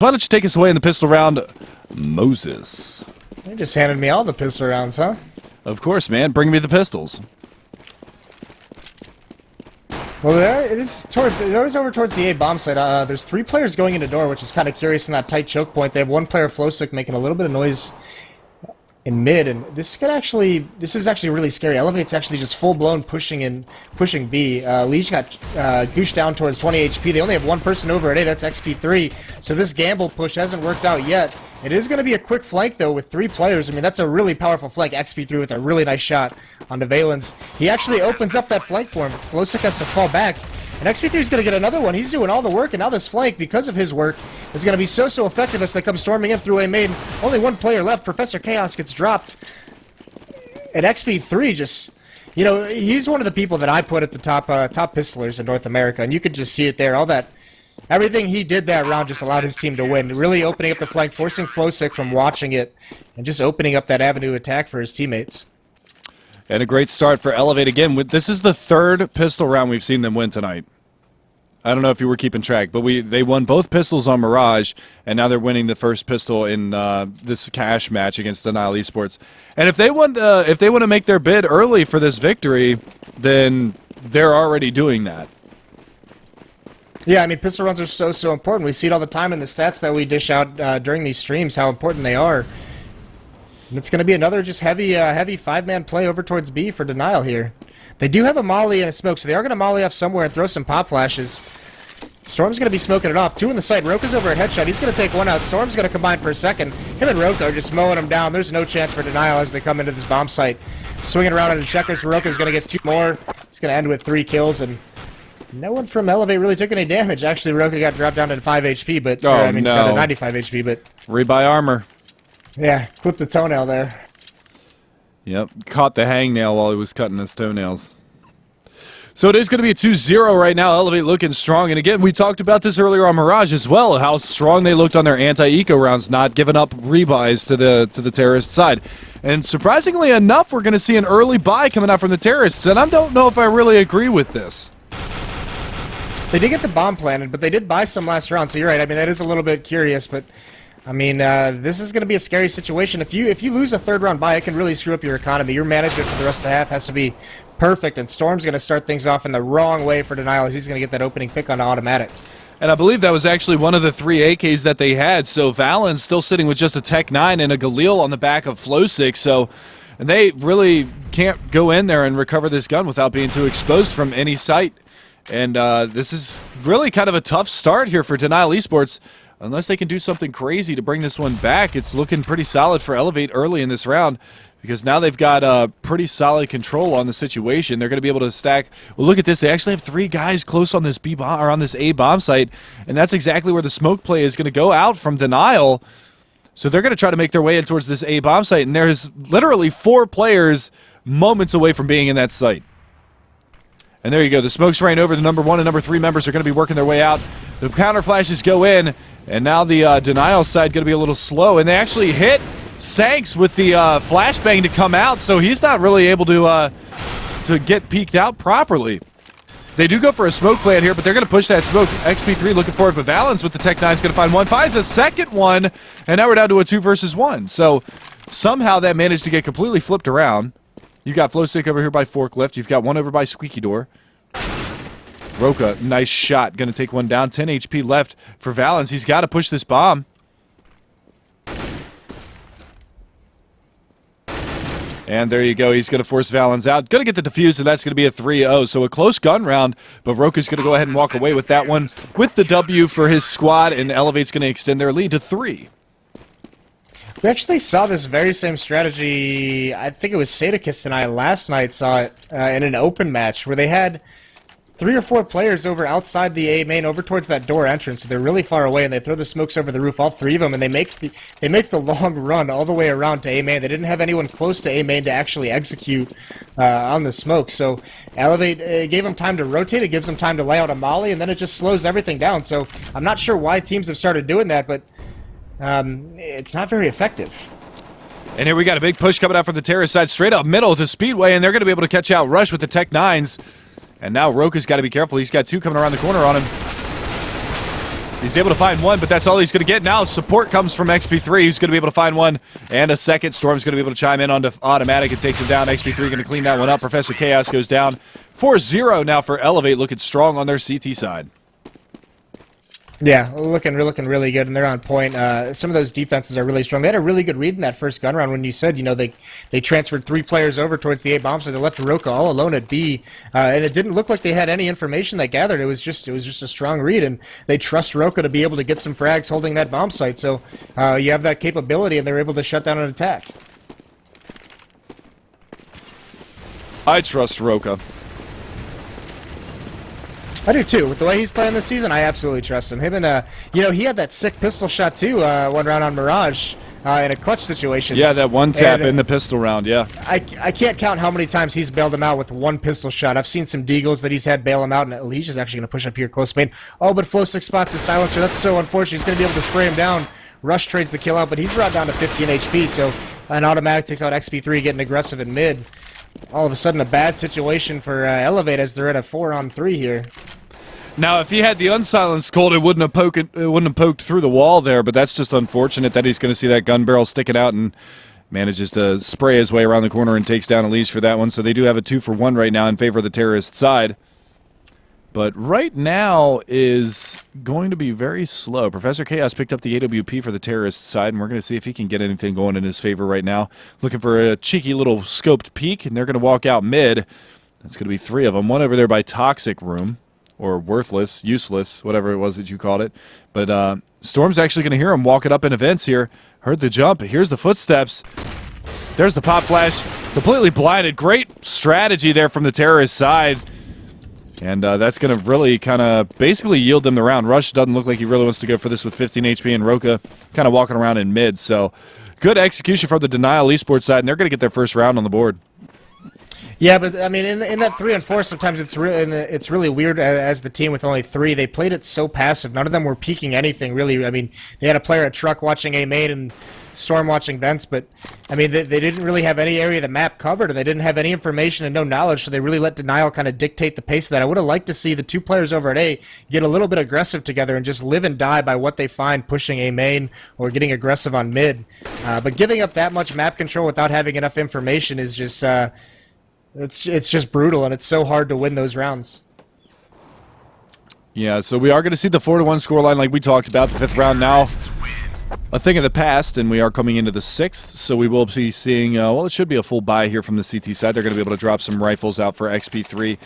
Why don't you take us away in the pistol round, Moses? You just handed me all the pistol rounds, huh? Of course, man. Bring me the pistols. Well, there it is. There is over towards the A bomb site. There's 3 players going into door, which is kind of curious in that tight choke point. They have 1 player flow stick making a little bit of noise in mid, and this is actually really scary. eLevate's actually just full blown pushing B. Leech got gooshed down towards 20 HP. They only have 1 person over at A. That's XP3. So this gamble push hasn't worked out yet. It is going to be a quick flank though with 3 players. I mean, that's a really powerful flank. XP3 with a really nice shot onto Valens. He actually opens up that flank for him. Flowstick has to fall back. And XP3 is going to get another one. He's doing all the work, and now this flank, because of his work, is going to be so effective as they come storming in through A main. Only 1 player left. Professor Chaos gets dropped. And XP3 just, you know, he's one of the people that I put at the top pistolers in North America, and you could just see it there. Everything he did that round just allowed his team to win, really opening up the flank, forcing Flowstick from watching it, and just opening up that avenue of attack for his teammates. And a great start for eLevate again. This is the 3rd pistol round we've seen them win tonight. I don't know if you were keeping track, but they won both pistols on Mirage, and now they're winning the first pistol in this cash match against Denial Esports. And if they want to make their bid early for this victory, then they're already doing that. Yeah, I mean, pistol runs are so important. We see it all the time in the stats that we dish out during these streams, how important they are. And it's going to be another just heavy 5-man play over towards B for Denial here. They do have a molly and a smoke, so they are going to molly off somewhere and throw some pop flashes. Storm's going to be smoking it off. 2 in the site. Roka's over at headshot. He's going to take 1 out. Storm's going to combine for a second. Him and Roka are just mowing him down. There's no chance for Denial as they come into this bomb site. Swinging around into checkers. Roka's going to get 2 more. It's going to end with 3 kills, and no one from eLevate really took any damage. Actually, Roka got dropped down to 5 HP, but down to 95 HP, but rebuy armor. Yeah, clipped the toenail there. Yep, caught the hangnail while he was cutting his toenails. So it is going to be a 2-0 right now. eLevate looking strong. And again, we talked about this earlier on Mirage as well, how strong they looked on their anti-eco rounds, not giving up rebuys to the terrorist side. And surprisingly enough, we're going to see an early buy coming out from the terrorists. And I don't know if I really agree with this. They did get the bomb planted, but they did buy some last round. So you're right. I mean, that is a little bit curious, but I mean, this is going to be a scary situation. If you lose a 3rd round buy, it can really screw up your economy. Your management for the rest of the half has to be perfect, and Storm's going to start things off in the wrong way for Denial as he's going to get that opening pick on automatic. And I believe that was actually one of the 3 AKs that they had. So Valen's still sitting with just a Tech 9 and a Galil on the back of Flow6. So and they really can't go in there and recover this gun without being too exposed from any site. And this is really kind of a tough start here for Denial Esports. Unless they can do something crazy to bring this one back, it's looking pretty solid for eLevate early in this round, because now they've got pretty solid control on the situation. They're going to be able to stack. Well, look at this. They actually have 3 guys close on this B bomb or on this A bomb site, and that's exactly where the smoke play is going to go out from Denial. So they're going to try to make their way in towards this A bomb site, and there's literally 4 players moments away from being in that site. And there you go. The smoke's rain over. The number 1 and number 3 members are going to be working their way out. The counter flashes go in. And now the Denial side going to be a little slow. And they actually hit Sanks with the flashbang to come out, so he's not really able to get peeked out properly. They do go for a smoke plant here, but they're going to push that smoke. XP3 looking for it, but Valens with the Tech 9 is going to find one. Finds a second one, and now we're down to a 2 versus 1. So somehow that managed to get completely flipped around. You've got Flowstick over here by Forklift. You've got one over by Squeaky Door. Roka, nice shot. Going to take one down. 10 HP left for Valens. He's got to push this bomb. And there you go. He's going to force Valens out. Going to get the defuse, and that's going to be a 3-0. So a close gun round, but Roka's going to go ahead and walk away with that one with the W for his squad, and eLevate's going to extend their lead to 3. We actually saw this very same strategy. I think it was Sadakist and I last night saw it in an open match where they had 3 or 4 players over outside the A main, over towards that door entrance. So they're really far away, and they throw the smokes over the roof, all 3 of them, and they make the long run all the way around to A main. They didn't have anyone close to A main to actually execute on the smoke. So eLevate gave them time to rotate. It gives them time to lay out a molly, and then it just slows everything down. So I'm not sure why teams have started doing that, but it's not very effective. And here we got a big push coming out from the terrorist side, straight up middle to Speedway, and they're going to be able to catch out Rush with the Tech 9s. And now Roka's got to be careful. He's got 2 coming around the corner on him. He's able to find one, but that's all he's going to get. Now support comes from XP3, who's going to be able to find one and a second. Storm's going to be able to chime in onto automatic. It takes him down. XP3 going to clean that one up. Professor Chaos goes down. 4-0 now for eLevate, looking strong on their CT side. Yeah, looking really good, and they're on point. Some of those defenses are really strong. They had a really good read in that first gun round when you said, they transferred 3 players over towards the A bomb, so they left Roka all alone at B, and it didn't look like they had any information they gathered. It was just a strong read, and they trust Roka to be able to get some frags holding that bomb site. So you have that capability, and they're able to shut down an attack. I trust Roka. I do too. With the way he's playing this season, I absolutely trust him. He had that sick pistol shot too one round on Mirage in a clutch situation. Yeah, that one tap in the pistol round, yeah. I can't count how many times he's bailed him out with one pistol shot. I've seen some deagles that he's had bail him out, and Alicia's actually going to push up here close to main. Oh, but Flow6 spots his silencer. That's so unfortunate. He's going to be able to spray him down. Rush trades the kill out, but he's brought down to 15 HP, so an automatic takes out XP3 getting aggressive in mid. All of a sudden, a bad situation for eLevate as they're at a 4-on-3 here. Now, if he had the unsilenced Colt, it wouldn't have poked through the wall there, but that's just unfortunate that he's going to see that gun barrel sticking out and manages to spray his way around the corner and takes down Elise for that one. So they do have a 2-for-1 right now in favor of the terrorist side. But right now is going to be very slow. Professor Chaos picked up the AWP for the terrorist side, and we're going to see if he can get anything going in his favor right now. Looking for a cheeky little scoped peek, and they're going to walk out mid. That's going to be 3 of them. One over there by Toxic Room, or Worthless, Useless, whatever it was that you called it. But Storm's actually going to hear him walking up in events here. Heard the jump. Here's the footsteps. There's the pop flash. Completely blinded. Great strategy there from the terrorist side. And that's going to really kind of basically yield them the round. Rush doesn't look like he really wants to go for this with 15 HP, and Roka kind of walking around in mid. So good execution from the Denial Esports side, and they're going to get their first round on the board. Yeah, but I mean, in that 3 and 4, sometimes it's really weird as the team with only 3. They played it so passive. None of them were peeking anything really. I mean, they had a player at truck watching A main and Storm watching vents, but I mean, they didn't really have any area of the map covered, and they didn't have any information and no knowledge. So they really let Denial kind of dictate the pace of that. I would have liked to see the 2 players over at A get a little bit aggressive together and just live and die by what they find pushing A main or getting aggressive on mid. But giving up that much map control without having enough information is just. It's just brutal, and it's so hard to win those rounds. Yeah, so we are going to see the 4-1 scoreline like we talked about. The 5th round now a thing of the past, and we are coming into the 6th, so we will be seeing, well, it should be a full buy here from the CT side. They're going to be able to drop some rifles out for XP3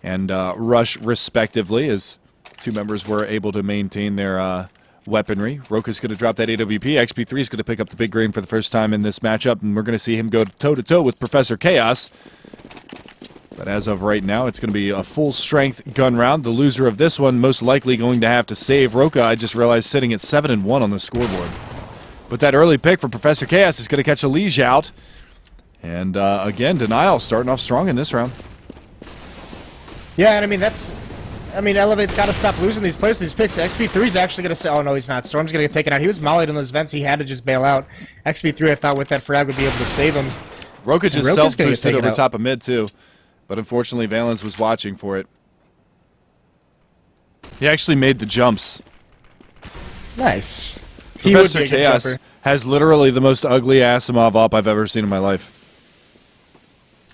and Rush, respectively, as 2 members were able to maintain their weaponry. Roka's going to drop that AWP. XP3 is going to pick up the big grain for the first time in this matchup, and we're going to see him go toe-to-toe with Professor Chaos. But as of right now, it's going to be a full-strength gun round. The loser of this one most likely going to have to save. Roka, I just realized, sitting at 7-1 on the scoreboard. But that early pick for Professor Chaos is going to catch a Liege out. And again, Denial starting off strong in this round. Yeah, and I mean, eLevate's got to stop losing these players, these picks. XP3's actually going to say, oh no, he's not. Storm's going to get taken out. He was mollied in those vents. He had to just bail out. XP3, I thought with that frag would be able to save him. Roka just self-boosted over top of mid, too. But unfortunately, Valens was watching for it. He actually made the jumps. Nice. Professor Chaos has literally the most ugly Asimov op I've ever seen in my life.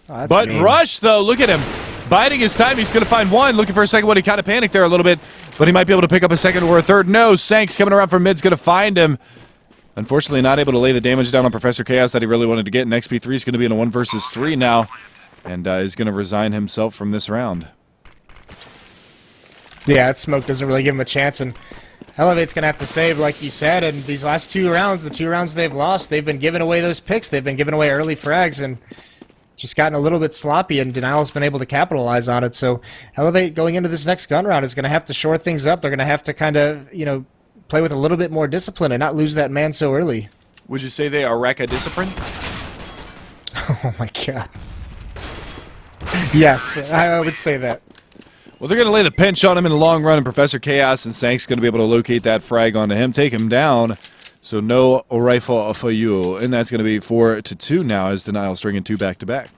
Oh, but mean. Rush, though, look at him. Biding his time. He's going to find one. Looking for a second one. He kind of panicked there a little bit. But he might be able to pick up a second or a third. No, Sanks coming around from mid's going to find him. Unfortunately, not able to lay the damage down on Professor Chaos that he really wanted to get. And XP3 is going to be in a 1 versus 3 now. And is going to resign himself from this round. Yeah, that smoke doesn't really give him a chance, and eLevate's going to have to save, like you said, and these last 2 rounds, the 2 rounds they've lost, they've been giving away those picks, they've been giving away early frags, and just gotten a little bit sloppy, and Denial's been able to capitalize on it, so eLevate going into this next gun round is going to have to shore things up. They're going to have to kind of, play with a little bit more discipline and not lose that man so early. Would you say they are Raka discipline? Oh my god. Yes, I would say that. Well, they're going to lay the pinch on him in the long run, and Professor Chaos and Sank's going to be able to locate that frag onto him, take him down. So no rifle for you, and that's going to be 4-2 now as Denial stringing 2 back-to-back.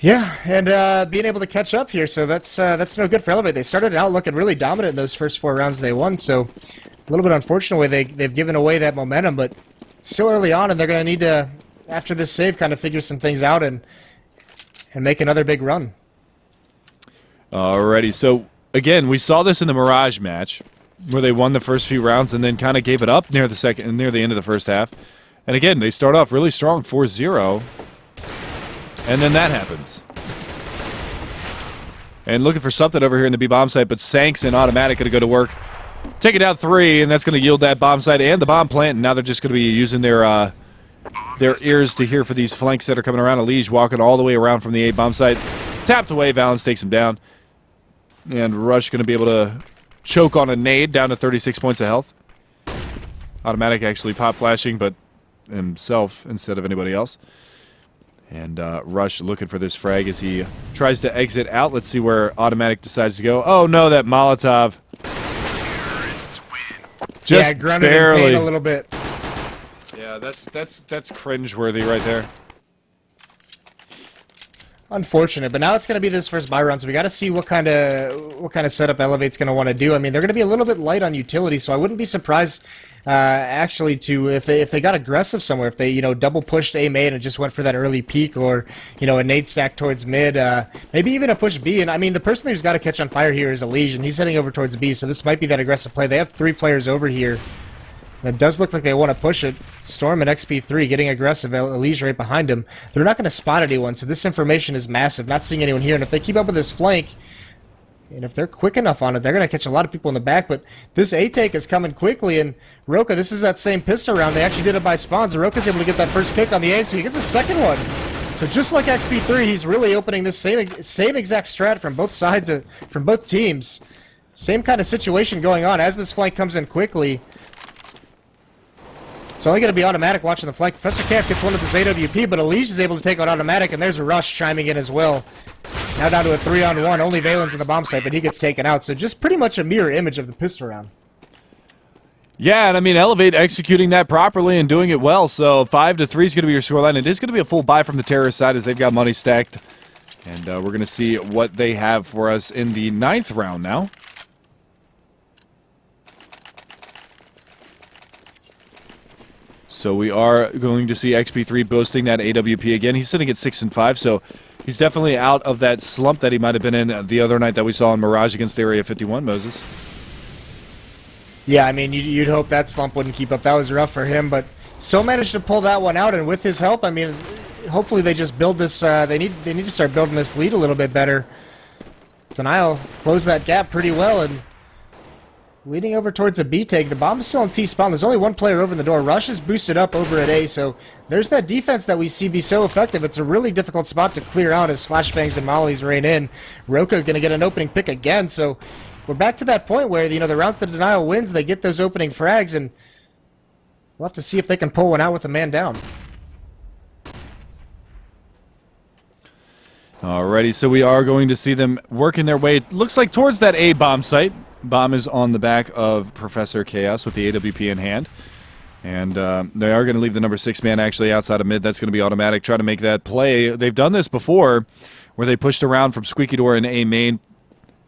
Yeah, and being able to catch up here, so that's no good for eLevate. They started out looking really dominant in those first 4 rounds they won, so a little bit unfortunate way they've given away that momentum, but still early on, and they're going to need to, after this save, kind of figure some things out and make another big run. Alrighty, so again, we saw this in the Mirage match where they won the first few rounds and then kind of gave it up near the end of the first half. And again, they start off really strong, 4-0. And then that happens. And looking for something over here in the B bomb site, but Sanks and Automatic going to go to work. Take it out 3, and that's going to yield that bomb site and the bomb plant. And now they're just going to be using their ears to hear for these flanks that are coming around. Elige walking all the way around from the A bomb site. Tapped away, Valens takes him down. And Rush going to be able to choke on a nade down to 36 points of health. Automatic actually pop flashing, but himself instead of anybody else. And Rush looking for this frag as he tries to exit out. Let's see where Automatic decides to go. Oh no, that Molotov. Just grounded barely. in pain a little bit. Yeah, that's cringeworthy right there. Unfortunate, but now it's going to be this first buy run, so we got to see what kind of setup eLevate's going to want to do. I mean, they're going to be a little bit light on utility, so I wouldn't be surprised actually to if they got aggressive somewhere, if they double pushed A main and just went for that early peek, or a nade stack towards mid, maybe even a push B. And I mean, the person who's got to catch on fire here is Elige, and he's heading over towards B, so this might be that aggressive play. They have 3 players over here. And it does look like they want to push it. Storm and XP3 getting aggressive. Elige right behind him. They're not going to spot anyone, so this information is massive. Not seeing anyone here. And if they keep up with this flank, and if they're quick enough on it, they're going to catch a lot of people in the back. But this A-take is coming quickly. And Roka, this is that same pistol round. They actually did it by spawns. Roka's able to get that first pick on the A, so he gets a second one. So just like XP3, he's really opening this same exact strat from both sides, from both teams. Same kind of situation going on as this flank comes in quickly. It's only going to be Automatic watching the flank. Professor Camp gets one of his AWP, but Elige is able to take out Automatic, and there's a Rush chiming in as well. Now down to a 3-on-1. Only Valens in the bomb site, but he gets taken out. So just pretty much a mirror image of the pistol round. Yeah, and I mean, eLevate executing that properly and doing it well. So 5-3 is going to be your scoreline. It is going to be a full buy from the terrorist side as they've got money stacked. And we're going to see what they have for us in the 9th round now. So we are going to see XP3 boasting that AWP again. He's sitting at 6-5, so he's definitely out of that slump that he might have been in the other night that we saw in Mirage against Area 51, Moses. Yeah, I mean, you'd hope that slump wouldn't keep up. That was rough for him, but still managed to pull that one out, and with his help, I mean, hopefully they just build this, they need to start building this lead a little bit better. Denial closed that gap pretty well, and leading over towards a B take. The bomb is still on T spawn. There's only one player over in the door. Rush is boosted up over at A, so there's that defense that we see be so effective. It's a really difficult spot to clear out as flashbangs and mollies rain in. Roka going to get an opening pick again, so we're back to that point where, the rounds that Denial wins, they get those opening frags, and we'll have to see if they can pull one out with a man down. Alrighty, so we are going to see them working their way, looks like, towards that A bomb site. Bomb is on the back of Professor Chaos with the AWP in hand. And they are going to leave the number 6 man actually outside of mid. That's going to be Automatic. Try to make that play. They've done this before where they pushed around from Squeaky Door in A main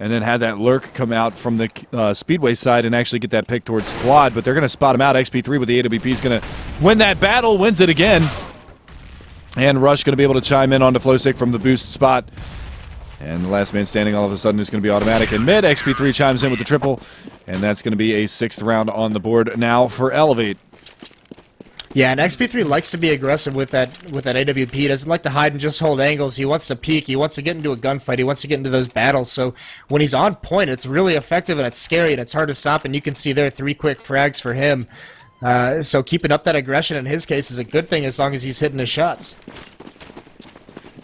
and then had that lurk come out from the Speedway side and actually get that pick towards Squad. But they're going to spot him out. XP3 with the AWP is going to win that battle, wins it again. And Rush going to be able to chime in onto Flowsick from the boost spot. And the last man standing all of a sudden is going to be Automatic in mid. XP3 chimes in with the triple, and that's going to be a 6th round on the board now for eLevate. Yeah, and XP3 likes to be aggressive with that AWP. He doesn't like to hide and just hold angles. He wants to peek. He wants to get into a gunfight. He wants to get into those battles. So when he's on point, it's really effective, and it's scary, and it's hard to stop. And you can see there 3 quick frags for him. So keeping up that aggression in his case is a good thing as long as he's hitting his shots.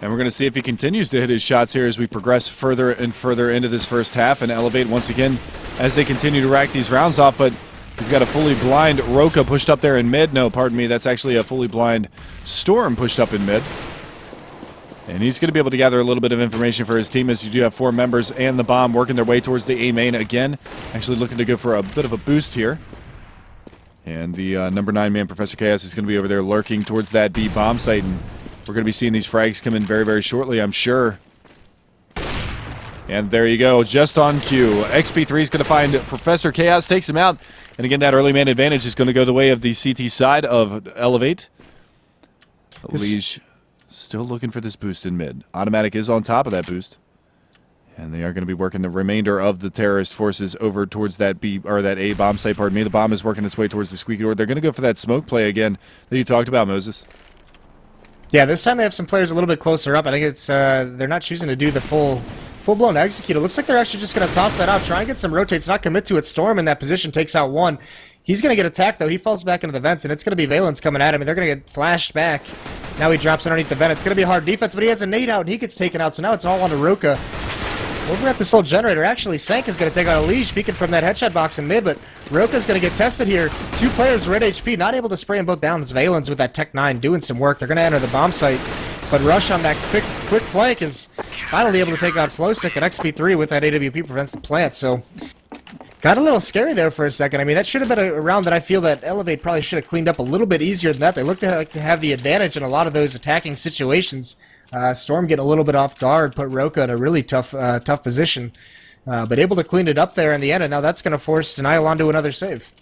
And we're going to see if he continues to hit his shots here as we progress further and further into this first half. And eLevate once again as they continue to rack these rounds off. But we've got a fully blind Roka pushed up there in mid. No, pardon me, that's actually a fully blind Storm pushed up in mid. And he's going to be able to gather a little bit of information for his team as you do have 4 members and the bomb working their way towards the A main again. Actually looking to go for a bit of a boost here. And the number 9 man, Professor Chaos, is going to be over there lurking towards that B bomb site. And we're going to be seeing these frags come in very, very shortly, I'm sure. And there you go, just on cue. XP3 is going to find Professor Chaos, takes him out. And again, that early man advantage is going to go the way of the CT side of eLevate. Liege still looking for this boost in mid. Automatic is on top of that boost. And they are going to be working the remainder of the terrorist forces over towards that B or that A bomb site. Pardon me. The bomb is working its way towards the squeaky door. They're going to go for that smoke play again that you talked about, Moses. Yeah, this time they have some players a little bit closer up. I think it's they're not choosing to do the full-blown execute. It looks like they're actually just going to toss that out, try and get some rotates, not commit to it. Storm in that position takes out one. He's going to get attacked, though. He falls back into the vents, and it's going to be Valence coming at him, and they're going to get flashed back. Now he drops underneath the vent. It's going to be a hard defense, but he has a nade out, and he gets taken out, so now it's all on to Roka. Over at the Soul Generator, actually, Sank is going to take out a Liege, peeking from that headshot box in mid, but Roka's going to get tested here. Two players, red HP, not able to spray them both down. It's Valence with that Tech 9 doing some work. They're going to enter the bomb site, but Rush on that quick flank is finally able to take out Flowsick, and XP3 with that AWP prevents the plant, so got a little scary there for a second. I mean, that should have been a round that I feel that eLevate probably should have cleaned up a little bit easier than that. They look to have the advantage in a lot of those attacking situations. Storm getting a little bit off guard, put Roka in a really tough position, but able to clean it up there in the end, and now that's going to force Denial onto another save.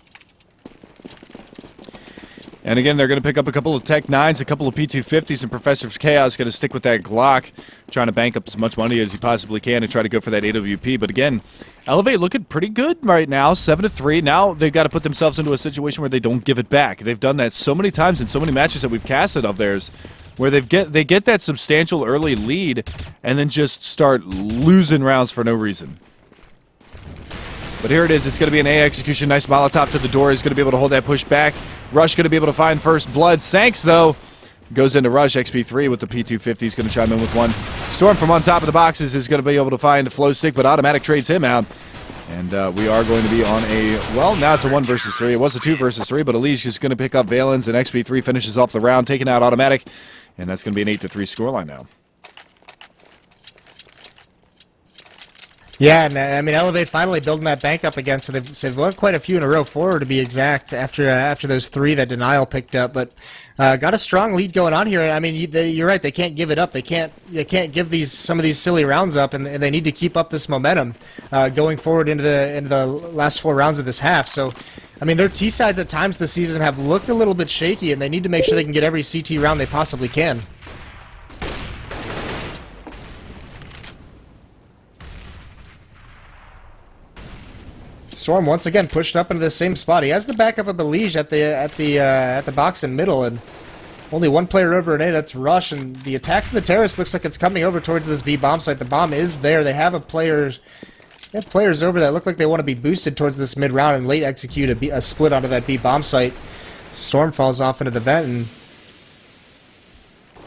And again, they're going to pick up a couple of Tech 9s, a couple of P250s, and Professor Chaos going to stick with that Glock, trying to bank up as much money as he possibly can and try to go for that AWP. But again, eLevate looking pretty good right now, 7-3. Now they've got to put themselves into a situation where they don't give it back. They've done that so many times in so many matches that we've casted of theirs, where they get that substantial early lead and then just start losing rounds for no reason. But here it is. It's going to be an A execution. Nice Molotov to the door. He's going to be able to hold that push back. Rush going to be able to find first blood. Sanks, though, goes into Rush. XP3 with the P250. He's going to chime in with one. Storm from on top of the boxes is going to be able to find Flowsick, but Automatic trades him out. And we are going to be on a, well, now it's a 1 versus 3. It was a 2 versus 3, but Elise is going to pick up Valence, and XP3 finishes off the round, taking out Automatic. And that's going to be an 8-3 scoreline now. Yeah, and I mean, eLevate finally building that bank up again, so they've won quite a few in a row, 4 to be exact, after those 3 that Denial picked up, but got a strong lead going on here. I mean, you're right, they can't give it up. They can't give some of these silly rounds up, and they need to keep up this momentum going forward into the last 4 rounds of this half. So, I mean, their T sides at times this season have looked a little bit shaky, and they need to make sure they can get every CT round they possibly can. Storm once again pushed up into the same spot. He has the back of a Belige at the box in middle, and only one player over an A. That's Rush, and the attack from the terrorist looks like it's coming over towards this B bomb site. The bomb is there. They have players over that look like they want to be boosted towards this mid round and late execute a split onto that B bomb site. Storm falls off into the vent, and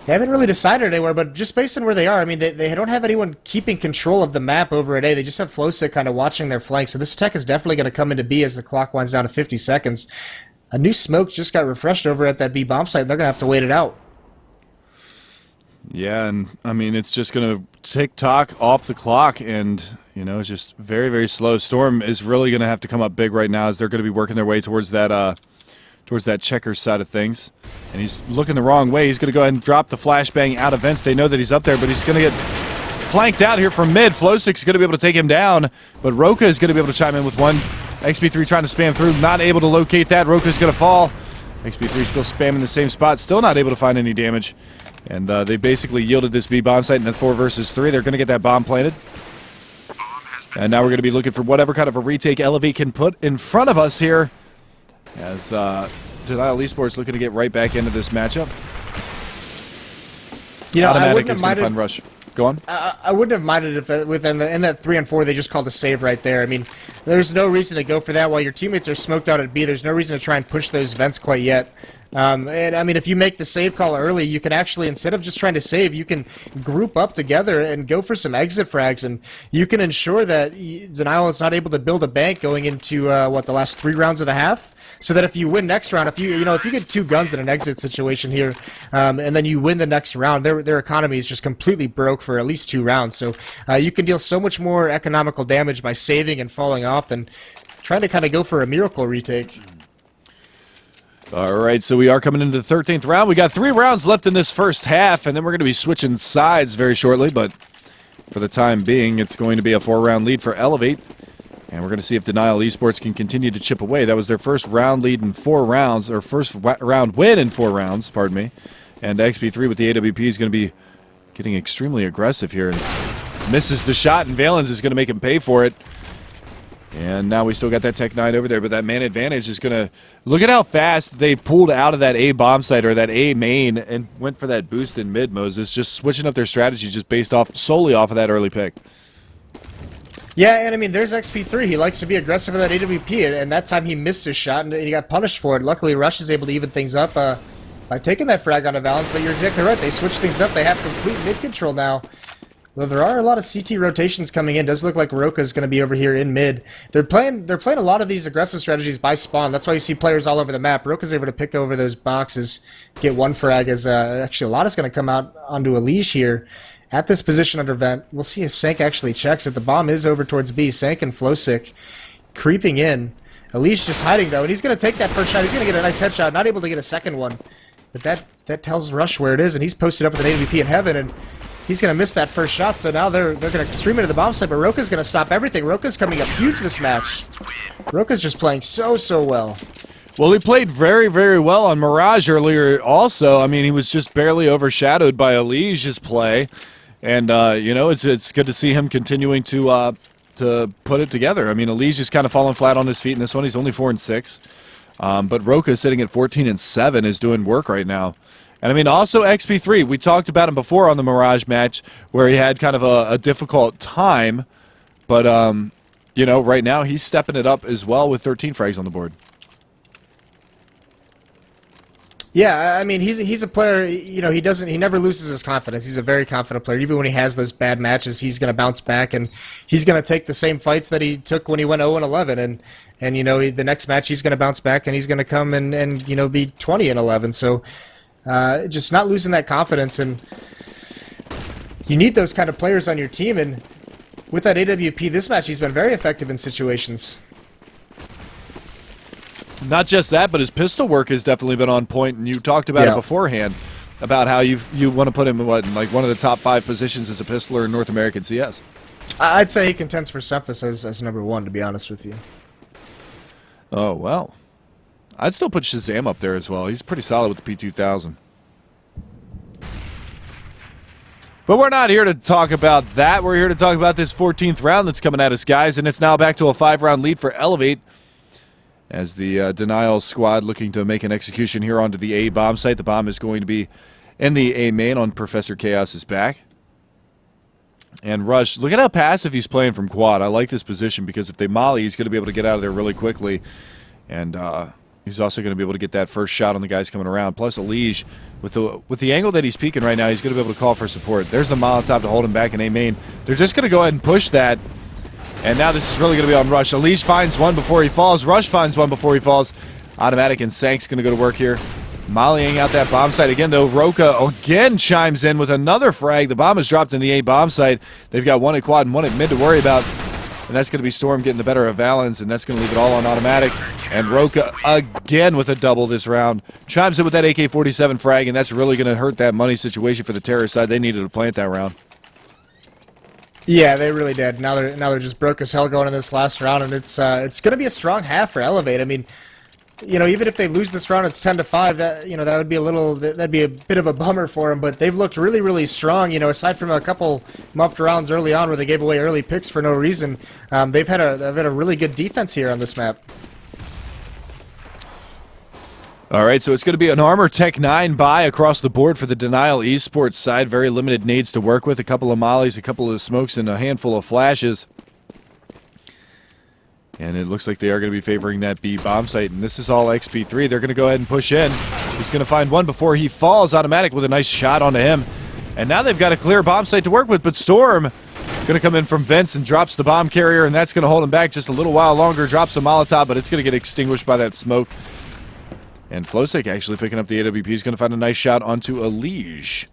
they haven't really decided anywhere, but just based on where they are, I mean, they don't have anyone keeping control of the map over at A. They just have Flowsick kind of watching their flank, so this tech is definitely going to come into B as the clock winds down to 50 seconds. A new smoke just got refreshed over at that B bomb site, and they're going to have to wait it out. Yeah, and I mean, it's just going to tick-tock off the clock, and, you know, it's just very, very slow. Storm is really going to have to come up big right now as they're going to be working their way towards that checker side of things. And he's looking the wrong way. He's going to go ahead and drop the flashbang out of vents. They know that he's up there, but he's going to get flanked out here from mid. Flowsick's going to be able to take him down, but Roka is going to be able to chime in with one. XP3 trying to spam through, not able to locate that. Roka's going to fall. XP3 still spamming the same spot, still not able to find any damage. And they basically yielded this B bomb site in the 4 versus 3. They're going to get that bomb planted. And now we're going to be looking for whatever kind of a retake eLevate can put in front of us here, as Denial Esports looking to get right back into this matchup. You know, Automatic is going to find Rush. Go on. I wouldn't have minded if in that 3 and 4 they just called a save right there. I mean, there's no reason to go for that while your teammates are smoked out at B. There's no reason to try and push those vents quite yet. And I mean, if you make the save call early, you can actually, instead of just trying to save, you can group up together and go for some exit frags, and you can ensure that Denial is not able to build a bank going into the last 3 rounds of the half. So that if you win next round, if you get 2 guns in an exit situation here, and then you win the next round, their economy is just completely broke for at least 2 rounds. So you can deal so much more economical damage by saving and falling off than trying to kind of go for a miracle retake. All right, so we are coming into the 13th round. We got 3 rounds left in this first half, and then we're going to be switching sides very shortly, but for the time being, it's going to be a 4-round lead for eLevate, and we're going to see if Denial Esports can continue to chip away. That was their first round lead in 4 rounds, or first round win in 4 rounds, pardon me, and XP3 with the AWP is going to be getting extremely aggressive here, and misses the shot, and Valens is going to make him pay for it. And now we still got that Tech 9 over there, but that man advantage is going to... Look at how fast they pulled out of that A bomb site or that A main and went for that boost in mid, Moses. Just switching up their strategy just based off solely off of that early pick. Yeah, and I mean, there's XP3. He likes to be aggressive with that AWP, and that time he missed his shot, and he got punished for it. Luckily, Rush is able to even things up by taking that frag on a Valens, but you're exactly right. They switched things up. They have complete mid control now. Though there are a lot of CT rotations coming in, does look like Roka's going to be over here in mid. They're playing a lot of these aggressive strategies by spawn. That's why you see players all over the map. Roka's able to pick over those boxes, get one frag. As actually a lot is going to come out onto a leash here at this position under vent. We'll see if Sank actually checks it. The bomb is over towards B. Sank and Flowsick creeping in. Elish just hiding though, and he's going to take that first shot. He's going to get a nice headshot. Not able to get a second one, but that tells Rush where it is, and he's posted up with an AWP in heaven and. He's going to miss that first shot, so now they're going to stream into the bomb site, but Roka's going to stop everything. Roka's coming up huge this match. Roka's just playing so well. Well, he played very, very well on Mirage earlier also. I mean, he was just barely overshadowed by Elige's play. And, you know, it's good to see him continuing to put it together. I mean, Elige is kind of falling flat on his feet in this one. He's only 4-6. But Roka sitting at 14-7 is doing work right now. And I mean, also XP3, we talked about him before on the Mirage match where he had kind of a difficult time. But, you know, right now he's stepping it up as well with 13 frags on the board. Yeah, I mean, he's a player, you know, he never loses his confidence. He's a very confident player. Even when he has those bad matches, he's going to bounce back, and he's going to take the same fights that he took when he went 0-11. And you know, the next match he's going to bounce back, and he's going to come and, you know, be 20-11. So... just not losing that confidence, and you need those kind of players on your team, and with that AWP this match he's been very effective in situations. Not just that, but his pistol work has definitely been on point, and you talked about it beforehand, about how you want to put him in like one of the top 5 positions as a pistoler in North American CS. I'd say he contends for Cephas as number 1, to be honest with you. Oh, well. I'd still put Shazam up there as well. He's pretty solid with the P2000. But we're not here to talk about that. We're here to talk about this 14th round that's coming at us, guys. And it's now back to a 5-round lead for eLevate. As the Denial squad looking to make an execution here onto the A bomb site. The bomb is going to be in the A main on Professor Chaos's back. And Rush, look at how passive he's playing from quad. I like this position because if they molly, he's going to be able to get out of there really quickly. And, he's also going to be able to get that first shot on the guys coming around. Plus, Elige, with the angle that he's peeking right now, he's going to be able to call for support. There's the Molotov to hold him back in A main. They're just going to go ahead and push that. And now this is really going to be on Rush. Elige finds one before he falls. Rush finds one before he falls. Automatic and Sank's going to go to work here. Mollying out that bomb site again, though. Roka again chimes in with another frag. The bomb is dropped in the A bomb site. They've got one at quad and one at mid to worry about. And that's going to be Storm getting the better of Valens, and that's going to leave it all on automatic. And Roka again with a double this round. Chimes in with that AK-47 frag, and that's really going to hurt that money situation for the Terror side. They needed to plant that round. Yeah, they really did. Now they're just broke as hell going in this last round, and it's going to be a strong half for eLevate. I mean, you know, even if they lose this round, it's 10-5. That, you know, that'd be a bit of a bummer for them. But they've looked really, really strong. You know, aside from a couple muffed rounds early on where they gave away early picks for no reason, they've had a really good defense here on this map. All right, so it's going to be an Armor Tech 9 buy across the board for the Denial Esports side. Very limited nades to work with. A couple of mollies, a couple of smokes, and a handful of flashes. And it looks like they are going to be favoring that B bomb site. And this is all XP3. They're going to go ahead and push in. He's going to find one before he falls. Automatic with a nice shot onto him. And now they've got a clear bomb site to work with. But Storm going to come in from vents and drops the bomb carrier. And that's going to hold him back just a little while longer. Drops a Molotov, but it's going to get extinguished by that smoke. And Flowsick actually picking up the AWP. He's going to find a nice shot onto Elige.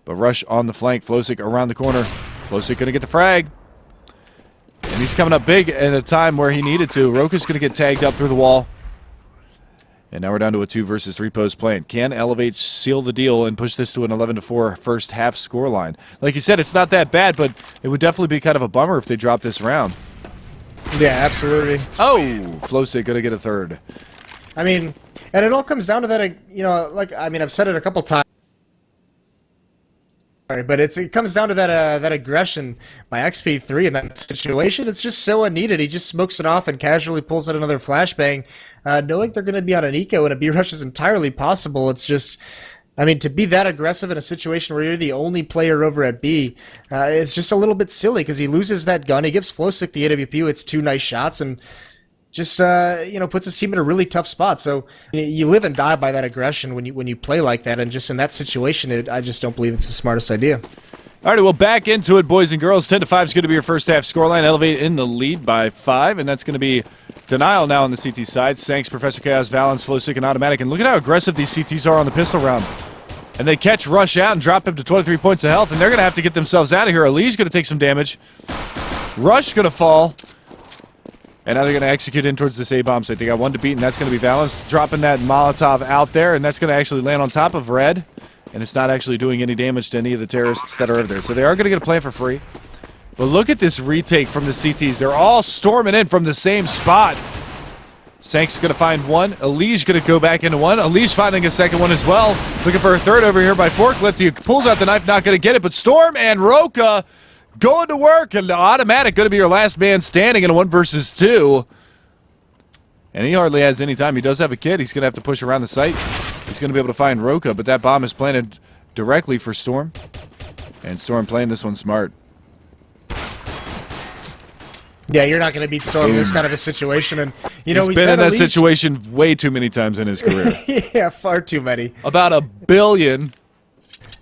But Rush on the flank. Flowsick around the corner. Flowsick going to get the frag. And he's coming up big at a time where he needed to. Roka's going to get tagged up through the wall. And now we're down to a 2 versus 3 post plant. Can eLevate seal the deal and push this to an 11-4 first half scoreline? Like you said, it's not that bad, but it would definitely be kind of a bummer if they drop this round. Yeah, absolutely. Oh, Flowsick gonna get a third. I mean, and it all comes down to that, you know, like, I mean, I've said it a couple times. But it comes down to that aggression by XP3 in that situation. It's just so unneeded. He just smokes it off and casually pulls out another flashbang, knowing they're going to be on an eco and a B rush is entirely possible. It's just, I mean, to be that aggressive in a situation where you're the only player over at B, it's just a little bit silly because he loses that gun. He gives Flowsick the AWP. It's 2 nice shots and just you know, puts his team in a really tough spot. So you live and die by that aggression when you play like that, and just in that situation, I just don't believe it's the smartest idea. All right, well, back into it, boys and girls. 10-5 is going to be your first half scoreline. eLevate in the lead by 5, and that's going to be Denial now on the CT side. Sanks, Professor Chaos, Valence, Flowsick, and Automatic. And look at how aggressive these CTs are on the pistol round. And they catch Rush out and drop him to 23 points of health, and they're going to have to get themselves out of here. Ali's going to take some damage. Rush going to fall. And now they're going to execute in towards this A-bomb site. They got 1 to beat, and that's going to be Valence dropping that Molotov out there, and that's going to actually land on top of Red. And it's not actually doing any damage to any of the terrorists that are over there. So they are going to get a plant for free. But look at this retake from the CTs. They're all storming in from the same spot. Sank's going to find 1. Ali's going to go back into 1. Ali's finding a second one as well. Looking for a third over here by Forklift. He pulls out the knife, not going to get it. But Storm and Roka going to work, and Automatic going to be your last man standing in a 1 versus 2. And he hardly has any time. He does have a kid. He's going to have to push around the site. He's going to be able to find Roka, but that bomb is planted directly for Storm. And Storm playing this one smart. Yeah, you're not going to beat Storm in this kind of a situation. And you know, he's been in that situation way too many times in his career. Yeah, far too many. About 1 billion.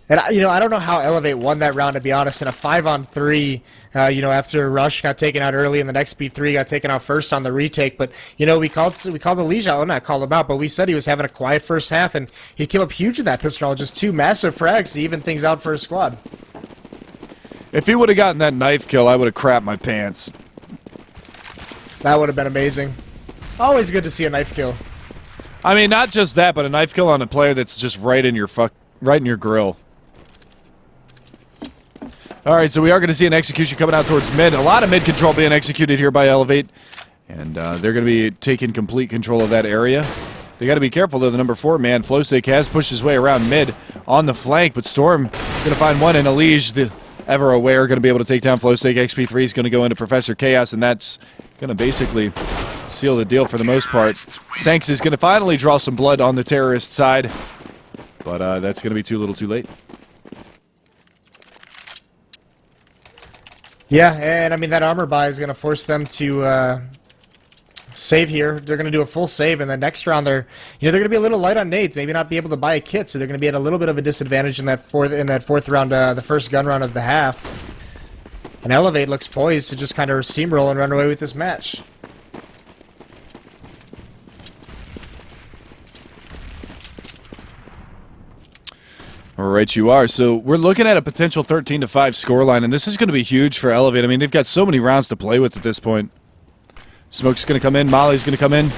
And, you know, I don't know how eLevate won that round, to be honest. In a 5-on-3, you know, after Rush got taken out early and the next B3 got taken out first on the retake. But, you know, we called Elige out. Well, not called him out, but we said he was having a quiet first half, and he came up huge in that pistol round. Just 2 massive frags to even things out for his squad. If he would have gotten that knife kill, I would have crapped my pants. That would have been amazing. Always good to see a knife kill. I mean, not just that, but a knife kill on a player that's just right in your grill. All right, so we are going to see an execution coming out towards mid. A lot of mid control being executed here by eLevate, and they're going to be taking complete control of that area. They got to be careful, though. The number 4 man, Flowsick, has pushed his way around mid on the flank, but Storm going to find 1, and Elige, the ever aware, going to be able to take down Flowsick. XP3 is going to go into Professor Chaos, and that's going to basically seal the deal for the most part. Sanks is going to finally draw some blood on the terrorist side, but that's going to be too little too late. Yeah, and I mean, that armor buy is going to force them to save here. They're going to do a full save, and the next round they're going to be a little light on nades, maybe not be able to buy a kit, so they're going to be at a little bit of a disadvantage in that fourth round, the first gun round of the half. And eLevate looks poised to just kind of steamroll and run away with this match. All right, you are. So we're looking at a potential 13-5 scoreline, and this is going to be huge for eLevate. I mean, they've got so many rounds to play with at this point. Smoke's going to come in. Molly's going to come in.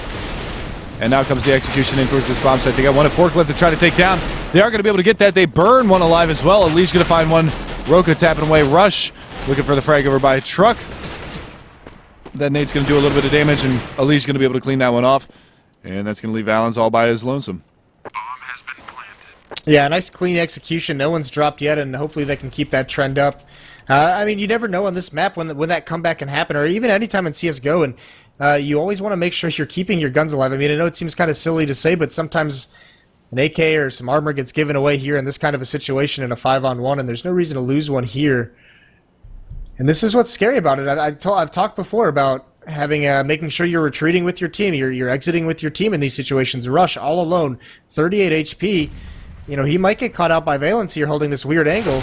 And now comes the execution in towards this bomb site. They got 1 at Forklift to try to take down. They are going to be able to get that. They burn 1 alive as well. Ali's going to find 1. Roka tapping away. Rush looking for the frag over by a truck. That nade's going to do a little bit of damage, and Ali's going to be able to clean that one off. And that's going to leave Valens all by his lonesome. Yeah, nice clean execution. No one's dropped yet, and hopefully they can keep that trend up. I mean, you never know on this map when that comeback can happen, or even anytime in CSGO, and you always want to make sure you're keeping your guns alive. I mean, I know it seems kind of silly to say, but sometimes an AK or some armor gets given away here in this kind of a situation in a 5-on-1, and there's no reason to lose one here. And this is what's scary about it. I've talked before about having making sure you're retreating with your team, you're exiting with your team in these situations. Rush all alone, 38 HP. You know, he might get caught out by Valence here holding this weird angle.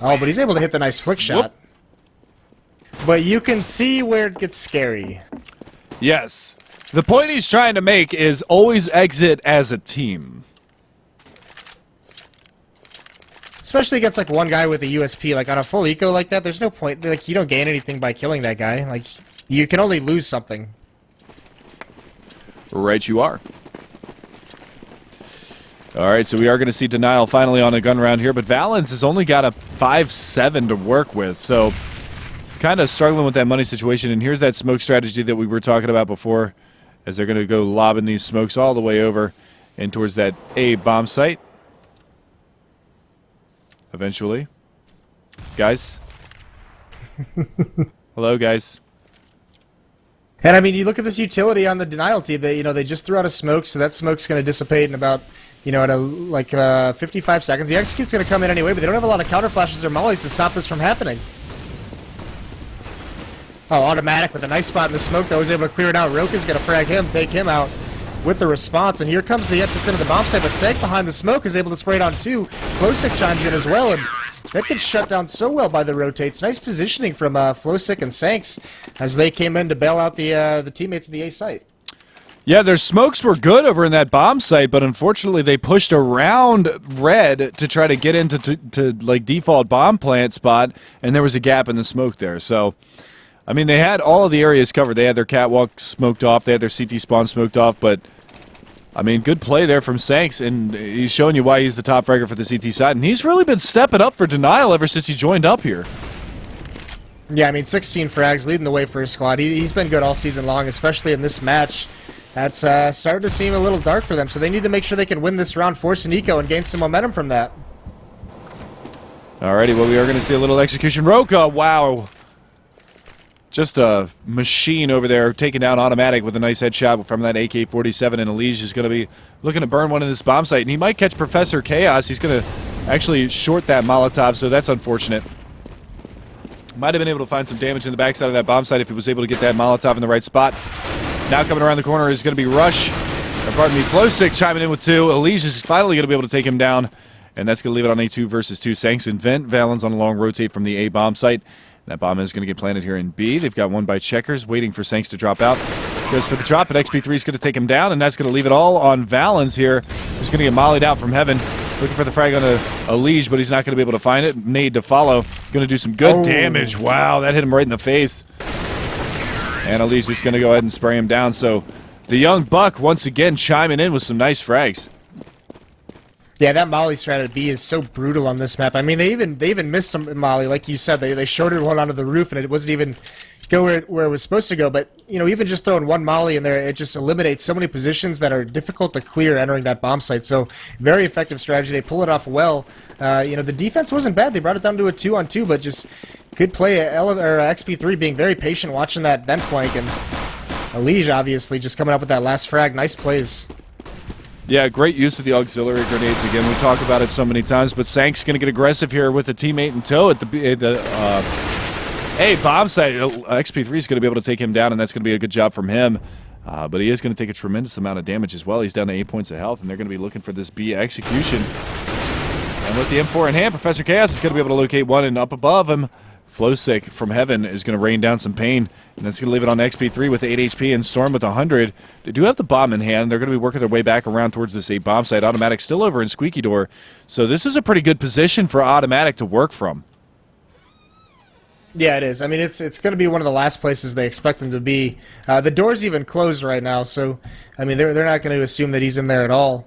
Oh, but he's able to hit the nice flick shot. Whoop. But you can see where it gets scary. Yes. The point he's trying to make is always exit as a team. Especially against, like, one guy with a USP. Like, on a full eco like that, there's no point. Like, you don't gain anything by killing that guy. Like, you can only lose something. Right you are. All right, so we are going to see Denial finally on a gun round here, but Valens has only got a 5-7 to work with, so kind of struggling with that money situation. And here's that smoke strategy that we were talking about before, as they're going to go lobbing these smokes all the way over and towards that A bomb site. Eventually. Guys. Hello, guys. And I mean, you look at this utility on the Denial team. They just threw out a smoke, so that smoke's going to dissipate in about, at 55 seconds. The execute's going to come in anyway, but they don't have a lot of counter flashes or mollies to stop this from happening. Oh, automatic with a nice spot in the smoke that was able to clear it out. Roka's going to frag him, take him out with the response. And here comes the entrance into the bomb site, but Sank behind the smoke is able to spray it on 2. Flowsick chimes in as well, and that gets shut down so well by the rotates. Nice positioning from Flowsick and Sanks as they came in to bail out the teammates of the A site. Yeah, their smokes were good over in that bomb site, but unfortunately they pushed around red to try to get into like default bomb plant spot, and there was a gap in the smoke there. So, I mean, they had all of the areas covered. They had their catwalk smoked off, they had their CT spawn smoked off, but I mean, good play there from Sanks, and he's showing you why he's the top fragger for the CT side, and he's really been stepping up for Denial ever since he joined up here. Yeah, I mean, 16 frags leading the way for his squad. He's been good all season long, especially in this match. That's starting to seem a little dark for them, so they need to make sure they can win this round, force an eco, and gain some momentum from that. Alrighty, well, we are going to see a little execution. Roka, wow. Just a machine over there, taking down Automatic with a nice headshot from that AK-47, and Elige is going to be looking to burn one in this bomb site, and he might catch Professor Chaos. He's going to actually short that Molotov, so that's unfortunate. Might have been able to find some damage in the backside of that bomb site if he was able to get that Molotov in the right spot. Now coming around the corner is going to be Rush. Or pardon me, Flowsick chiming in with 2. Elige is finally going to be able to take him down, and that's going to leave it on a 2 versus 2. Sanks and Vent. Valens on a long rotate from the A bomb site. That bomb is going to get planted here in B. They've got one by Checkers, waiting for Sanks to drop out. Goes for the drop, but XP3 is going to take him down, and that's going to leave it all on Valens here. He's going to get mollied out from heaven. Looking for the frag on a Elige, but he's not going to be able to find it. Nade to follow. He's going to do some good damage. Wow, that hit him right in the face. And Elige is going to go ahead and spray him down. So the young buck once again chiming in with some nice frags. Yeah, that molly strat at B is so brutal on this map. I mean, they even missed a molly, like you said. They shorted one onto the roof, and it wasn't even go where it was supposed to go. But even just throwing one molly in there, it just eliminates so many positions that are difficult to clear entering that bomb site. So very effective strategy. They pull it off well. The defense wasn't bad. They brought it down to a 2-on-2, but just good play. XP3 being very patient, watching that vent flank, and Elige obviously just coming up with that last frag. Nice plays. Yeah, great use of the auxiliary grenades again. We talk about it so many times, but Sank's going to get aggressive here with a teammate in tow at the bomb site. XP3 is going to be able to take him down, and that's going to be a good job from him. But he is going to take a tremendous amount of damage as well. He's down to 8 points of health, and they're going to be looking for this B execution. And with the M4 in hand, Professor Chaos is going to be able to locate one, and up above him, Flowsick from heaven is going to rain down some pain, and that's going to leave it on XP3 with 8 HP and Storm with 100. They do have the bomb in hand. They're going to be working their way back around towards this A bomb site. Automatic still over in Squeaky Door, so this is a pretty good position for Automatic to work from. Yeah, it is. I mean, it's going to be one of the last places they expect him to be. The door's even closed right now, so I mean, they're not going to assume that he's in there at all.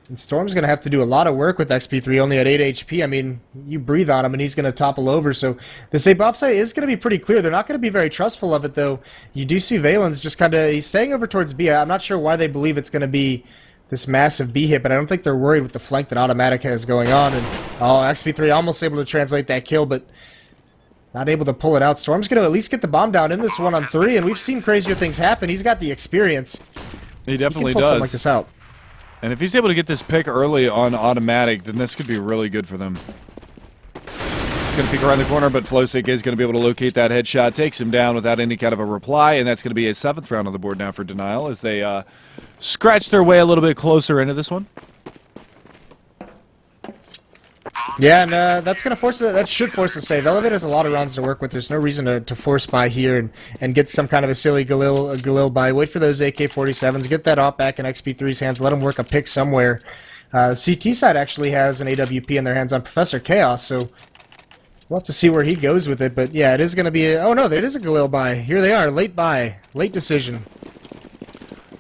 And Storm's going to have to do a lot of work with XP3, only at 8 HP. I mean, you breathe on him, and he's going to topple over. So this A bomb site is going to be pretty clear. They're not going to be very trustful of it, though. You do see Valens just kind of... He's staying over towards B. I'm not sure why they believe it's going to be this massive B hit, but I don't think they're worried with the flank that Automatic has going on. And XP3 almost able to translate that kill, but not able to pull it out. Storm's going to at least get the bomb down in this 1-on-3, and we've seen crazier things happen. He's got the experience. He definitely he can pull something like this out. And if he's able to get this pick early on Automatic, then this could be really good for them. He's going to peek around the corner, but Flowsick is going to be able to locate that headshot, takes him down without any kind of a reply, and that's going to be a 7th round on the board now for Denial as they scratch their way a little bit closer into this one. Yeah, and that's going to force that should force a save. eLevate has a lot of rounds to work with. There's no reason to force buy here and get some kind of a silly Galil buy. Wait for those AK-47s. Get that op back in XP3's hands. Let him work a pick somewhere. CT side actually has an AWP in their hands on Professor Chaos, so we'll have to see where he goes with it. But yeah, it is going to be... oh no, it is a Galil buy. Here they are, late buy. Late decision.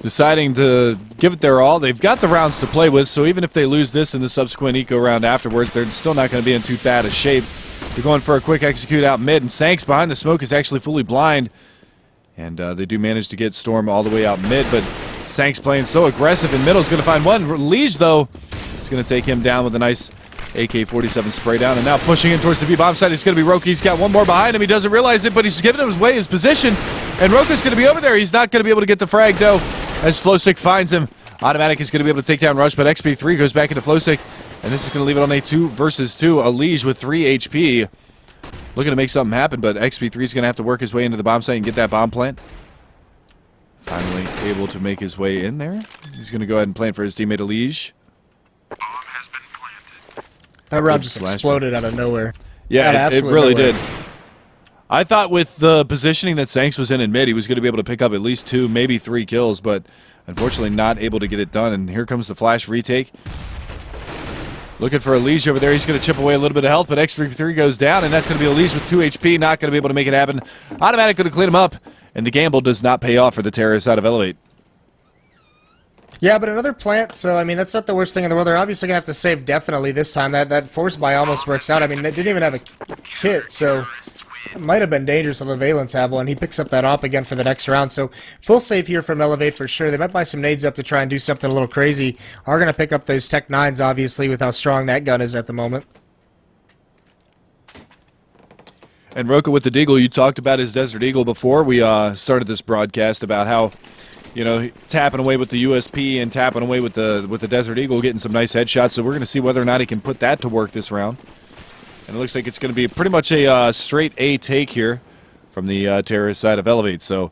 deciding to give it their all. They've got the rounds to play with, so even if they lose this in the subsequent eco round afterwards, they're still not going to be in too bad a shape. They're going for a quick execute out mid, and Sanks behind the smoke is actually fully blind. And they do manage to get Storm all the way out mid, but Sanks playing so aggressive in middle is going to find one. Liege, though, is going to take him down with a nice AK-47 spray down, and now pushing in towards the B-bomb side. It's going to be Roka. He's got one more behind him. He doesn't realize it, but he's giving away his position, and Roka's going to be over there. He's not going to be able to get the frag, though, as Flowsick finds him. Automatic is going to be able to take down Rush, but XP3 goes back into Flowsick, and this is going to leave it on a 2 versus 2. A Liege with 3 HP. Looking to make something happen, but XP3 is going to have to work his way into the bomb site and get that bomb plant. Finally able to make his way in there. He's going to go ahead and plant for his teammate Liege. That round just exploded out of nowhere. Yeah, it really did. I thought with the positioning that Sanks was in mid, he was going to be able to pick up at least 2, maybe 3 kills, but unfortunately not able to get it done. And here comes the flash retake. Looking for a Liege over there. He's going to chip away a little bit of health, but X3 goes down, and that's going to be a Liege with 2 HP. Not going to be able to make it happen. Automatic going to clean him up, and the gamble does not pay off for the terrorists out of eLevate. Yeah, but another plant, so, I mean, that's not the worst thing in the world. They're obviously going to have to save definitely this time. That force buy almost works out. I mean, they didn't even have a kit, so it might have been dangerous if the Valence have one. He picks up that op again for the next round, so full save here from eLevate for sure. They might buy some nades up to try and do something a little crazy. Are going to pick up those Tech 9s, obviously, with how strong that gun is at the moment. And Roka with the Deagle, you talked about his Desert Eagle before we started this broadcast about how, you know, tapping away with the USP and tapping away with the Desert Eagle, getting some nice headshots. So we're going to see whether or not he can put that to work this round. And it looks like it's going to be pretty much a straight A take here from the terrorist side of eLevate. So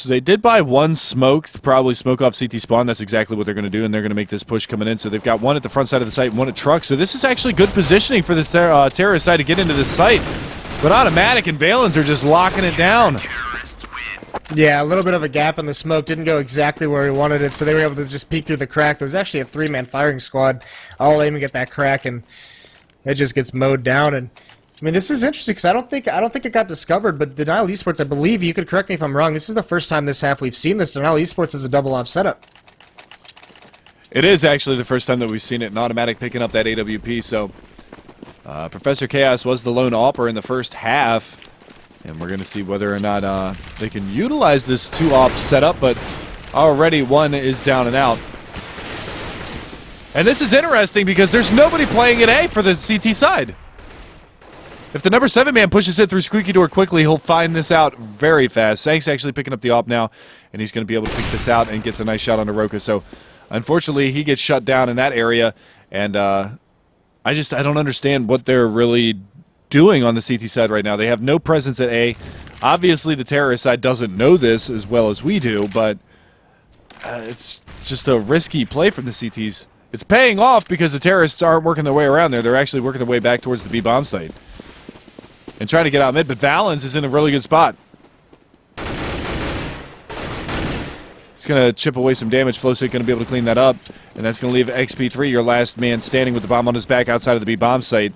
they did buy one smoke, probably smoke off CT spawn. That's exactly what they're going to do, and they're going to make this push coming in. So they've got one at the front side of the site and one at truck. So this is actually good positioning for the terrorist side to get into this site. But Automatic and Valens are just locking it down. Yeah, a little bit of a gap in the smoke. Didn't go exactly where he wanted it, so they were able to just peek through the crack. There was actually a 3-man firing squad all aiming at that crack, and it just gets mowed down. And I mean, this is interesting because I don't think it got discovered, but Denial Esports, I believe, you could correct me if I'm wrong, this is the first time this half we've seen this. Denial Esports is a double op setup. It is actually the first time that we've seen it, and Automatic picking up that AWP, so Professor Chaos was the lone AWPer in the first half, and we're going to see whether or not they can utilize this 2-op setup, but already one is down and out. And this is interesting because there's nobody playing at A for the CT side. If the number 7 man pushes it through Squeaky Door quickly, he'll find this out very fast. Sank's actually picking up the AWP now, and he's going to be able to pick this out and gets a nice shot on Roka. So, unfortunately, he gets shut down in that area, and I don't understand what they're really doing on the CT side right now. They have no presence at A. Obviously, the terrorist side doesn't know this as well as we do, but it's just a risky play from the CTs. It's paying off because the terrorists aren't working their way around there. They're actually working their way back towards the B-bomb site and trying to get out mid, but Valens is in a really good spot. He's going to chip away some damage. Flowsick going to be able to clean that up, and that's going to leave XP3, your last man standing with the bomb on his back outside of the B-bomb site.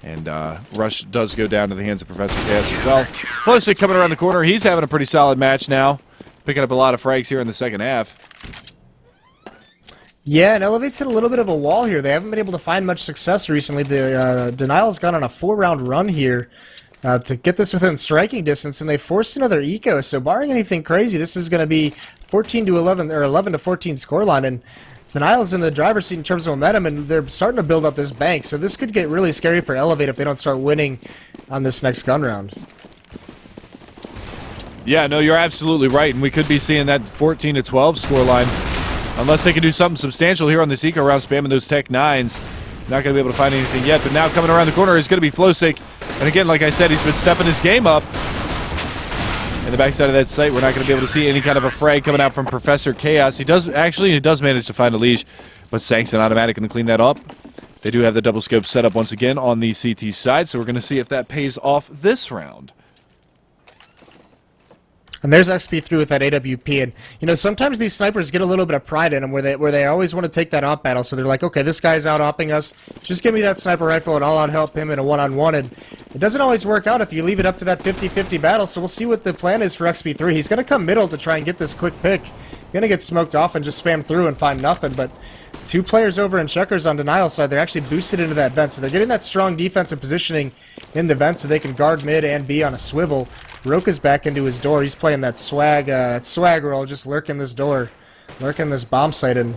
And Rush does go down to the hands of Professor Chaos as well. Flowsick coming around the corner. He's having a pretty solid match now, picking up a lot of frags here in the second half. Yeah, and eLevate's hit a little bit of a wall here. They haven't been able to find much success recently. The Denial's gone on a 4-round run here to get this within striking distance, and they forced another eco. So barring anything crazy, this is going to be 14 to 11 or 11 to 14 scoreline, and Denial's in the driver's seat in terms of momentum, and they're starting to build up this bank. So this could get really scary for eLevate if they don't start winning on this next gun round. Yeah, no, you're absolutely right, and we could be seeing that 14 to 12 scoreline. Unless they can do something substantial here on this eco round, spamming those Tech 9s. Not going to be able to find anything yet, but now coming around the corner is going to be Flowsick. And again, like I said, he's been stepping his game up. In the backside of that site, we're not going to be able to see any kind of a frag coming out from Professor Chaos. He does manage to find a Liege, but Sanks and Automatic going to clean that up. They do have the double scope set up once again on the CT side, so we're going to see if that pays off this round. And there's XP3 with that AWP, and you know sometimes these snipers get a little bit of pride in them, where they always want to take that op battle. So they're like, okay, this guy's out opping us. Just give me that sniper rifle, and I'll out help him in a one-on-one. And it doesn't always work out if you leave it up to that 50-50 battle. So we'll see what the plan is for XP3. He's going to come middle to try and get this quick pick, gonna get smoked off and just spam through and find nothing. But 2 players over in checkers on denial side, they're actually boosted into that vent, so they're getting that strong defensive positioning in the vent so they can guard mid and B on a swivel. Roka's back into his door. He's playing that swag roll, just lurking this door, lurking this bomb site, and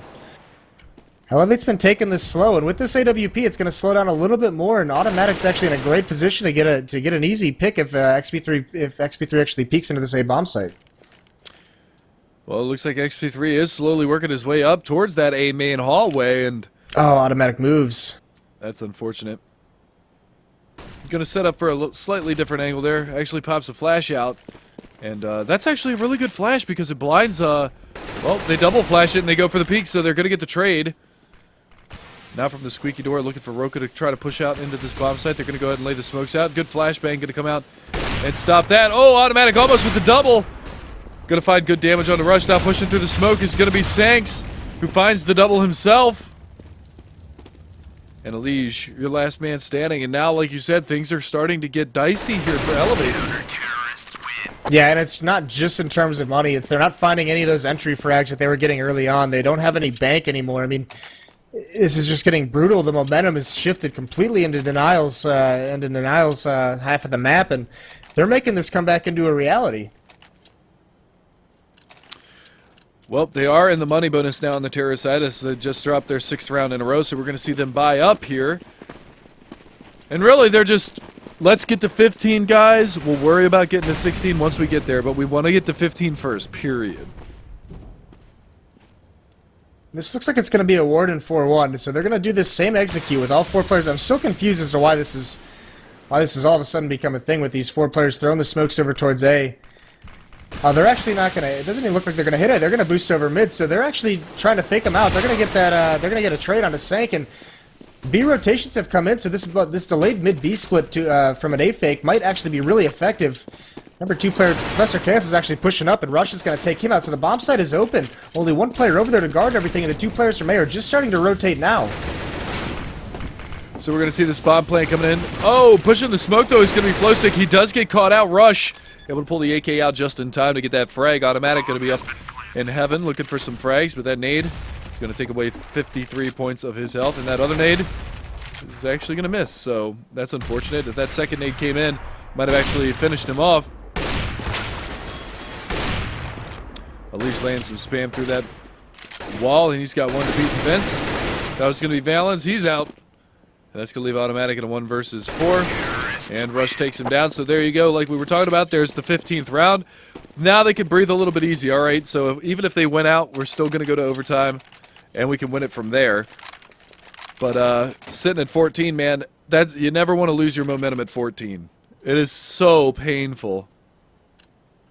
eLevate's been taking this slow, and with this AWP, it's going to slow down a little bit more, and Automatic's actually in a great position to get an easy pick if XP3 actually peeks into this A bomb site. Well, it looks like XP3 is slowly working his way up towards that A main hallway, and oh, Automatic moves. that's unfortunate. Going to set up for a slightly different angle there. Actually pops a flash out, and that's actually a really good flash because it blinds. Well, they double flash it and they go for the peak, so they're going to get the trade. Now from the squeaky door, looking for Roka to try to push out into this bomb site. They're going to go ahead and lay the smokes out. Good flashbang going to come out and stop that. Oh, Automatic almost with the double. Going to find good damage on the rush. Now pushing through the smoke is going to be Sanks, who finds the double himself. And Elige, your last man standing. And now, like you said, things are starting to get dicey here for eLevate. Yeah, and it's not just in terms of money. It's they're not finding any of those entry frags that they were getting early on. They don't have any bank anymore. I mean, this is just getting brutal. The momentum has shifted completely into denials, half of the map, and they're making this come back into a reality. Well, they are in the money bonus now on the terrorist side as they just dropped their 6th round in a row, so we're going to see them buy up here. And really, they're just, let's get to 15, guys. We'll worry about getting to 16 once we get there, but we want to get to 15 first, period. This looks like it's going to be a Warden 4-1, so they're going to do this same execute with all 4 players. I'm so confused as to why this is all of a sudden become a thing with these 4 players throwing the smokes over towards A. They're actually not going to, it doesn't even look like they're going to hit it. They're going to boost over mid, so they're actually trying to fake them out. They're going to get that, they're going to get a trade on a Sank, and B rotations have come in, so this delayed mid B split from an A fake might actually be really effective. Number 2 player, Professor Chaos, is actually pushing up, and Rush is going to take him out, so the bomb site is open. Only 1 player over there to guard everything, and the 2 players from A are just starting to rotate now. So we're going to see this bomb plan coming in. Oh, pushing the smoke, though, is going to be Flowsick. He does get caught out. Rush able to pull the AK out just in time to get that frag. Automatic going to be up in heaven looking for some frags, but that nade is going to take away 53 points of his health, and that other nade is actually going to miss. So that's unfortunate. If that second nade came in, might have actually finished him off. Elige laying some spam through that wall, and he's got 1 to beat the fence. That was going to be Valens. He's out. And that's going to leave Automatic in a 1 versus 4. And Rush takes him down. So there you go. Like we were talking about, there's the 15th round. Now they can breathe a little bit easy, all right? So even if they win out, we're still going to go to overtime, and we can win it from there. But sitting at 14, man, you never want to lose your momentum at 14. It is so painful.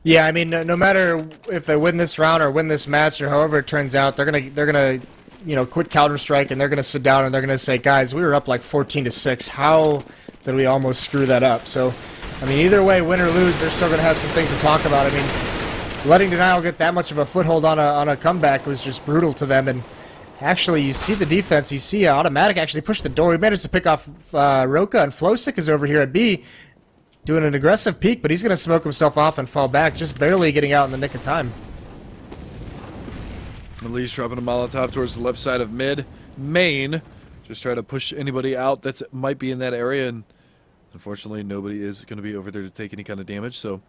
Yeah, I mean, no matter if they win this round or win this match or however it turns out, they're gonna quit Counter-Strike, and they're gonna sit down and they're gonna say, guys, we were up like 14-6. How did we almost screw that up? So, I mean, either way, win or lose, they're still gonna have some things to talk about. I mean, letting Denial get that much of a foothold on a comeback was just brutal to them. And actually, you see the defense. You see Automatic actually push the door. He managed to pick off Roka, and Flowsick is over here at B, doing an aggressive peek, but he's going to smoke himself off and fall back, just barely getting out in the nick of time. Elige dropping a Molotov towards the left side of main. Just try to push anybody out that might be in that area, and unfortunately nobody is going to be over there to take any kind of damage, so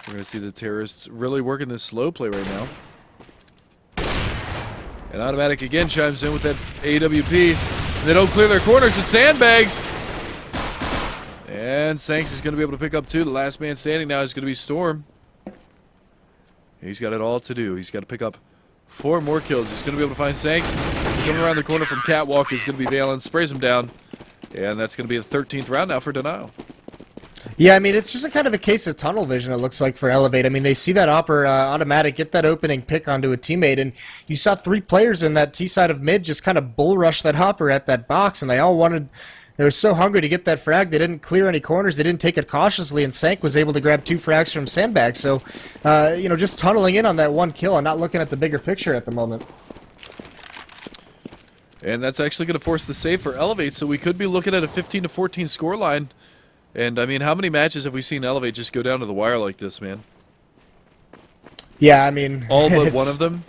we're going to see the terrorists really working this slow play right now. And Automatic again chimes in with that AWP. They don't clear their corners, it sandbags! And Sanks is going to be able to pick up 2. The last man standing now is going to be Storm. He's got it all to do. He's got to pick up 4 more kills. He's going to be able to find Sanks. Coming around the corner from Catwalk is going to be Valens. Sprays him down. And that's going to be the 13th round now for Denial. Yeah, I mean, it's just a kind of a case of tunnel vision, it looks like, for eLevate. I mean, they see that Automatic get that opening pick onto a teammate, and you saw 3 players in that T side of mid just kind of bull rush that hopper at that box, and they all wanted... They were so hungry to get that frag, they didn't clear any corners, they didn't take it cautiously, and Sank was able to grab 2 frags from Sandbag. So, just tunneling in on that 1 kill and not looking at the bigger picture at the moment. And that's actually going to force the save for eLevate, so we could be looking at a 15-14 scoreline. And, I mean, how many matches have we seen eLevate just go down to the wire like this, man? Yeah, I mean... All but one of them?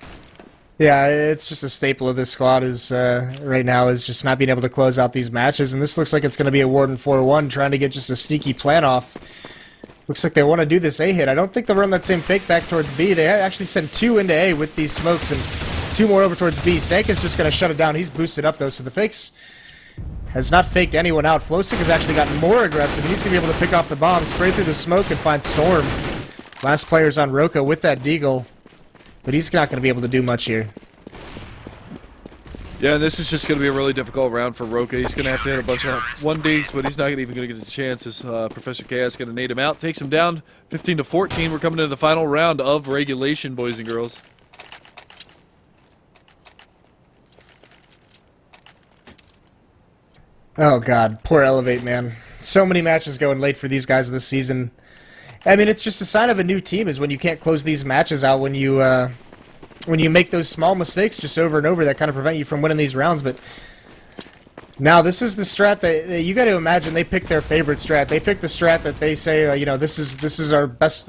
Yeah, it's just a staple of this squad is right now is just not being able to close out these matches, and this looks like it's going to be a Warden 4-1 trying to get just a sneaky plan off. Looks like they want to do this A hit. I don't think they'll run that same fake back towards B. They actually sent 2 into A with these smokes and 2 more over towards B. Sank is just going to shut it down. He's boosted up though, so the fakes has not faked anyone out. Flowstick has actually gotten more aggressive, and he's going to be able to pick off the bomb, spray through the smoke, and find Storm. Last player's on Roka with that deagle. But he's not going to be able to do much here. Yeah, and this is just going to be a really difficult round for Roka. He's going to have to hit a bunch of 1-digs, but he's not even going to get a chance as Professor Chaos is going to nade him out. Takes him down 15-14. We're coming into the final round of regulation, boys and girls. Oh, God. Poor eLevate, man. So many matches going late for these guys this season. I mean, it's just a sign of a new team is when you can't close these matches out when you make those small mistakes just over and over that kind of prevent you from winning these rounds. But now this is the strat that you got to imagine they pick their favorite strat. They pick the strat that they say, you know, this is our best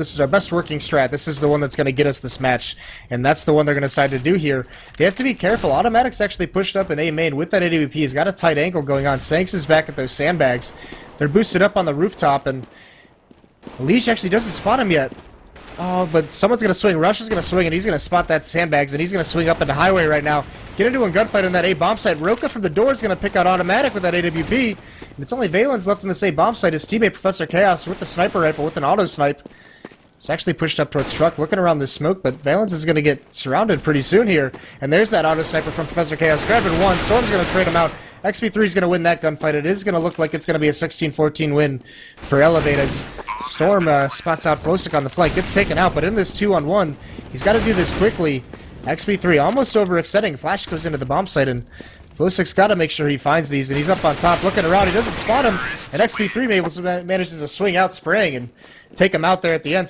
working strat. This is the one that's going to get us this match, and that's the one they're going to decide to do here. They have to be careful. Automatic's actually pushed up in A main with that AWP. He's got a tight angle going on. Sanks is back at those sandbags. They're boosted up on the rooftop, and Leash actually doesn't spot him yet. Oh, but someone's going to swing. Rush is going to swing, and he's going to spot that sandbags, and he's going to swing up into highway right now. Get into a gunfight on that A bomb site. Roka from the door is going to pick out automatic with that AWP. And it's only Valen's left on this A bomb site. His teammate, Professor Chaos, with the sniper rifle, with an auto snipe. It's actually pushed up towards truck, looking around this smoke, but Valence is going to get surrounded pretty soon here. And there's that auto sniper from Professor Chaos. Grabbing one. Storm's going to trade him out. XP3 is going to win that gunfight. It is going to look like it's going to be a 16-14 win for eLevate as Storm spots out Flowstick on the flank. Gets taken out, but in this 2-on-1, he's got to do this quickly. XP3 almost overextending. Flash goes into the bomb site, and Flowstick's got to make sure he finds these, and he's up on top looking around. He doesn't spot him, and XP3 manages to swing out spraying and take him out there at the end.